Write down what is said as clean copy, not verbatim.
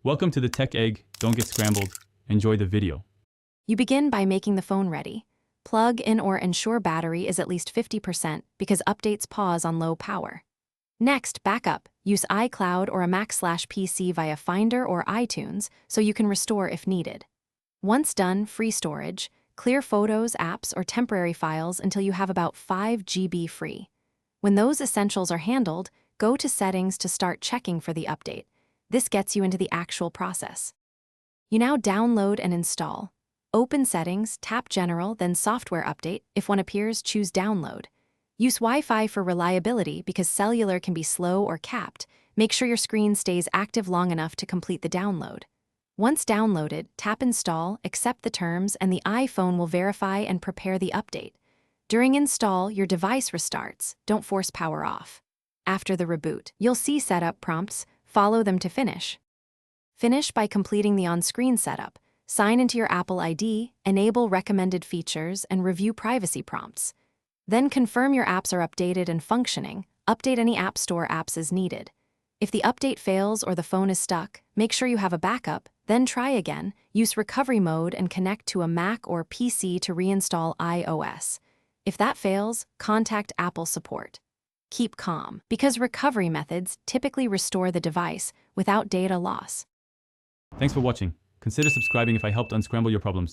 Welcome to the Tech Egg. Don't get scrambled. Enjoy the video. You begin by making the phone ready. Plug in or ensure battery is at least 50% because updates pause on low power. Next, backup. Use iCloud or a Mac/PC via Finder or iTunes so you can restore if needed. Once done, free storage. Clear photos, apps, or temporary files until you have about 5 GB free. When those essentials are handled, go to Settings to start checking for the update. This gets you into the actual process. You now download and install. Open Settings, tap General, then Software Update. If one appears, choose Download. Use Wi-Fi for reliability because cellular can be slow or capped. Make sure your screen stays active long enough to complete the download. Once downloaded, tap Install, accept the terms, and the iPhone will verify and prepare the update. During install, your device restarts. Don't force power off. After the reboot, you'll see setup prompts. Follow them to finish. Finish by completing the on-screen setup. Sign into your Apple ID, enable recommended features, and review privacy prompts. Then confirm your apps are updated and functioning. Update any App Store apps as needed. If the update fails or the phone is stuck, make sure you have a backup, then try again. Use recovery mode and connect to a Mac or PC to reinstall iOS. If that fails, contact Apple support. Keep calm, because recovery methods typically restore the device without data loss. Thanks for watching. Consider subscribing if I helped unscramble your problems.